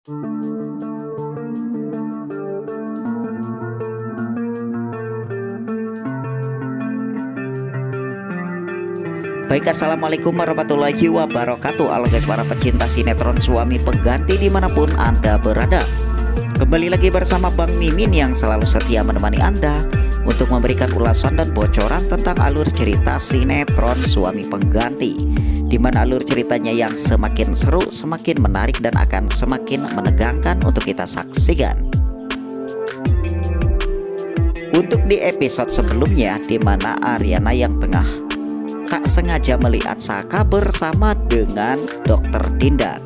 Baik, assalamualaikum warahmatullahi wabarakatuh. Halo guys, para pecinta sinetron Suami Pengganti dimanapun Anda berada. Kembali lagi bersama Bang Mimin yang selalu setia menemani Anda untuk memberikan ulasan dan bocoran tentang alur cerita sinetron Suami Pengganti, di mana alur ceritanya yang semakin seru, semakin menarik, dan akan semakin menegangkan untuk kita saksikan. Untuk di episode sebelumnya, di mana Ariana yang tengah tak sengaja melihat Saka bersama dengan Dokter Dinda.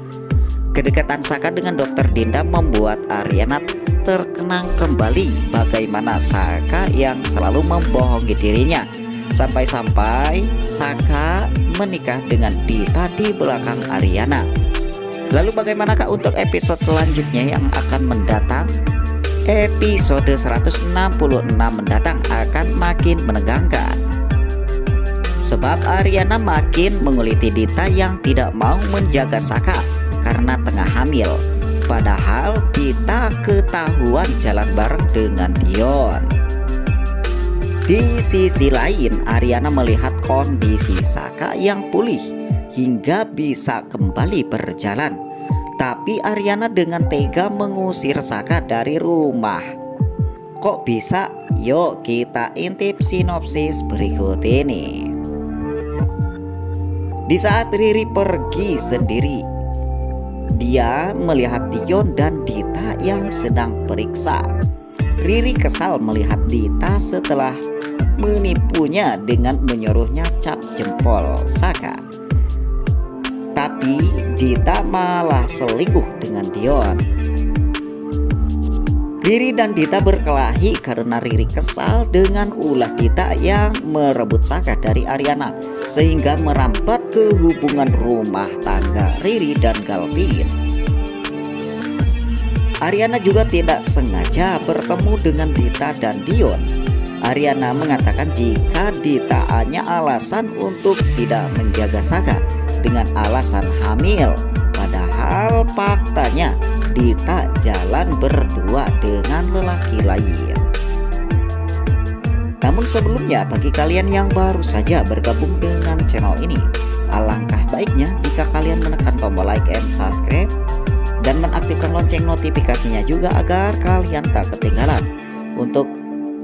Kedekatan Saka dengan Dokter Dinda membuat Ariana terkenang kembali bagaimana Saka yang selalu membohongi dirinya. Sampai-sampai Saka menikah dengan Dita di belakang Ariana. Lalu bagaimanakah untuk episode selanjutnya yang akan mendatang? Episode 166 mendatang akan makin menegangkan, sebab Ariana makin menguliti Dita yang tidak mau menjaga Saka karena tengah hamil. Padahal Dita ketahuan jalan bareng dengan Dion. Di sisi lain, Ariana melihat kondisi Saka yang pulih hingga bisa kembali berjalan. Tapi Ariana dengan tega mengusir Saka dari rumah. Kok bisa? Yuk kita intip sinopsis berikut ini. Di saat Riri pergi sendiri, dia melihat Dion dan Dita yang sedang periksa. Riri kesal melihat Dita setelah menipunya dengan menyuruhnya cap jempol Saka. Tapi Dita malah selingkuh dengan Dion. Riri dan Dita berkelahi karena Riri kesal dengan ulah Dita yang merebut Saka dari Ariana, sehingga merambat ke hubungan rumah tangga Riri dan Galvin. Ariana juga tidak sengaja bertemu dengan Dita dan Dion. Ariana mengatakan jika Dita hanya alasan untuk tidak menjaga Saka dengan alasan hamil. Padahal faktanya Dita jalan berdua dengan lelaki lain. Namun sebelumnya, bagi kalian yang baru saja bergabung dengan channel ini, alangkah baiknya jika kalian menekan tombol like and subscribe dan mengaktifkan lonceng notifikasinya juga agar kalian tak ketinggalan untuk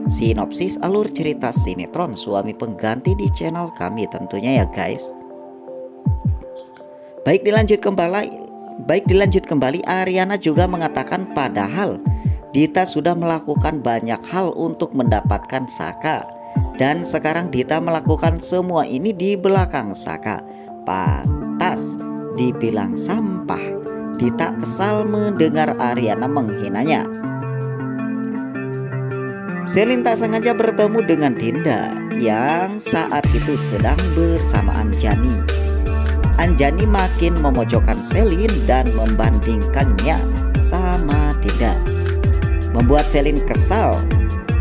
sinopsis alur cerita sinetron Suami Pengganti di channel kami tentunya ya guys. Baik dilanjut kembali, Ariana juga mengatakan padahal Dita sudah melakukan banyak hal untuk mendapatkan Saka, dan sekarang Dita melakukan semua ini di belakang Saka. Pantas dibilang sampah. Dita kesal mendengar Ariana menghinanya. Selin tak sengaja bertemu dengan Dinda yang saat itu sedang bersama Anjani. Anjani makin memojokkan Selin dan membandingkannya sama Dinda, membuat Selin kesal.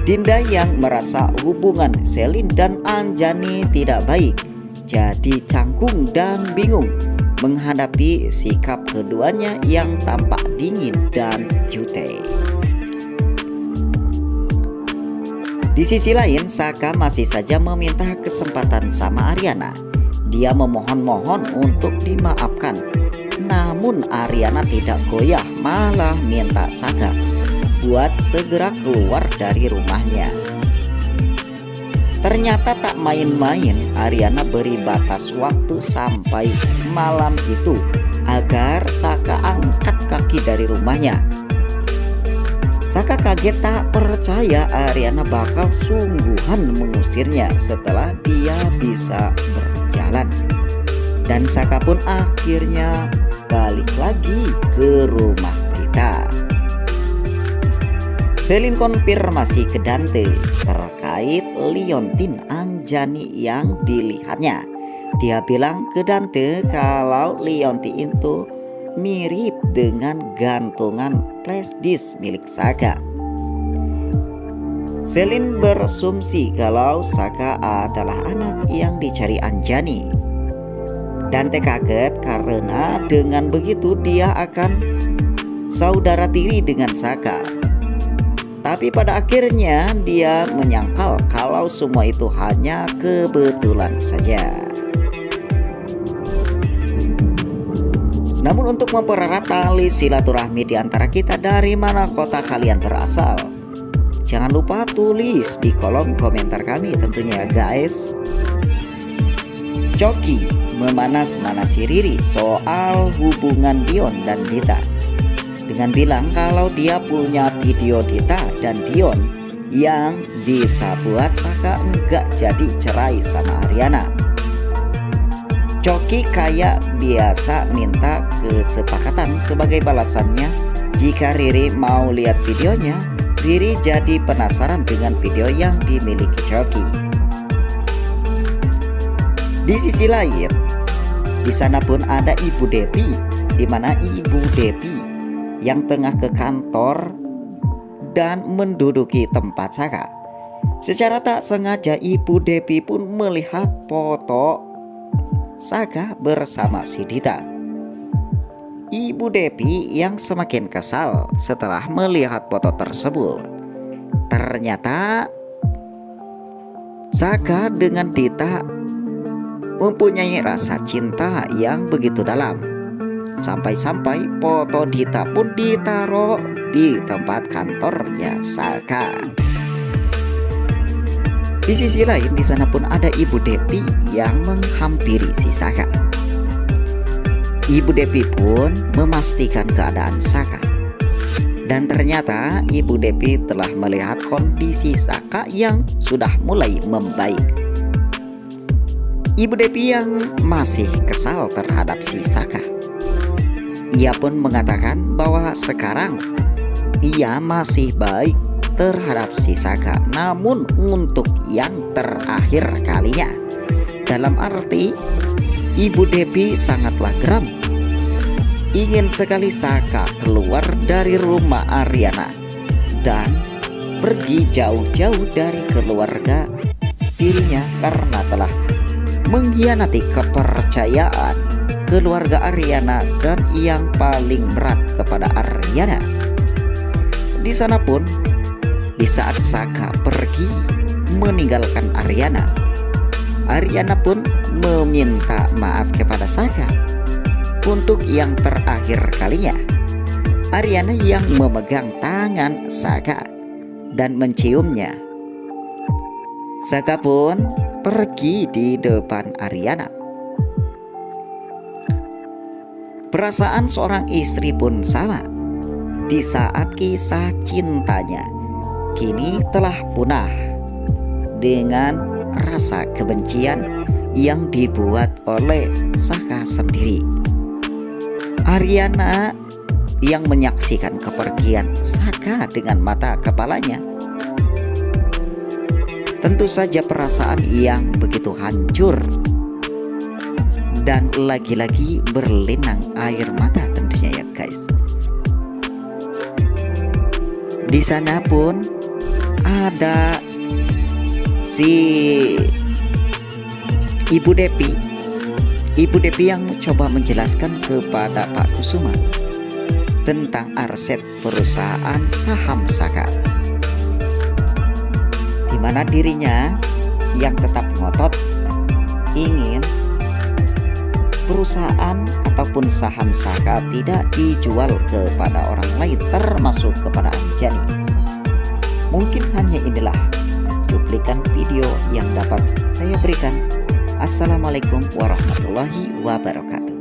Dinda yang merasa hubungan Selin dan Anjani tidak baik jadi canggung dan bingung menghadapi sikap keduanya yang tampak dingin dan jutek. Di sisi lain, Saka masih saja meminta kesempatan sama Ariana. Dia memohon-mohon untuk dimaafkan. Namun Ariana tidak goyah, malah minta Saka buat segera keluar dari rumahnya. Ternyata tak main-main, Ariana beri batas waktu sampai malam itu agar Saka angkat kaki dari rumahnya. Saka kaget tak percaya Ariana bakal sungguhan mengusirnya setelah dia bisa berjalan. Dan Saka pun akhirnya balik lagi ke rumah Dita. Selin konfirmasi ke Dante terkait liontin Anjani yang dilihatnya. Dia bilang ke Dante kalau liontin itu mirip dengan gantungan flash disk milik Saka. Selin berasumsi kalau Saka adalah anak yang dicari Anjani. Dante kaget karena dengan begitu dia akan saudara tiri dengan Saka. Tapi pada akhirnya dia menyangkal kalau semua itu hanya kebetulan saja. Namun untuk mempererat tali silaturahmi di antara kita, dari mana kota kalian berasal? Jangan lupa tulis di kolom komentar kami tentunya ya guys. Coki memanas-manasi Riri soal hubungan Dion dan Dita dengan bilang kalau dia punya video Dita dan Dion yang bisa buat Saka enggak jadi cerai sama Ariana. Coki kayak biasa minta kesepakatan sebagai balasannya jika Riri mau lihat videonya. Riri jadi penasaran dengan video yang dimiliki Coki. Di sisi lain, di sana pun ada Ibu Depi, di mana Ibu Depi yang tengah ke kantor dan menduduki tempat Saka. Secara tak sengaja Ibu Depi pun melihat foto Saka bersama si Dita. Ibu Depi yang semakin kesal setelah melihat foto tersebut. Ternyata Saka dengan Dita mempunyai rasa cinta yang begitu dalam. Sampai-sampai foto Dita pun ditaruh di tempat kantornya Saka. Di sisi lain, di sana pun ada Ibu Depi yang menghampiri si Saka. Ibu Depi pun memastikan keadaan Saka. Dan ternyata Ibu Depi telah melihat kondisi Saka yang sudah mulai membaik. Ibu Depi yang masih kesal terhadap si Saka. Ia pun mengatakan bahwa sekarang ia masih baik terhadap si Saka, namun untuk yang terakhir kalinya. Dalam arti Ibu Depi sangatlah geram. Ingin sekali Saka keluar dari rumah Ariana dan pergi jauh-jauh dari keluarga dirinya karena telah mengkhianati kepercayaan keluarga Ariana dan yang paling berat kepada Ariana. Di sana pun, di saat Saka pergi meninggalkan Ariana, Ariana pun meminta maaf kepada Saka untuk yang terakhir kalinya. Ariana yang memegang tangan Saka dan menciumnya. Saka pun pergi di depan Ariana. Perasaan seorang istri pun sama di saat kisah cintanya kini telah punah dengan rasa kebencian yang dibuat oleh Saka sendiri. Ariana yang menyaksikan kepergian Saka dengan mata kepalanya. Tentu saja perasaan yang begitu hancur dan lagi-lagi berlinang air mata tentunya ya guys. Di sana pun ada si Ibu Depi. Ibu Depi yang coba menjelaskan kepada Pak Kusuma tentang arsip perusahaan saham Saka, di mana dirinya yang tetap ngotot ingin perusahaan ataupun saham Saka tidak dijual kepada orang lain, termasuk kepada Anjani. Mungkin hanya inilah cuplikan video yang dapat saya berikan. Assalamualaikum warahmatullahi wabarakatuh.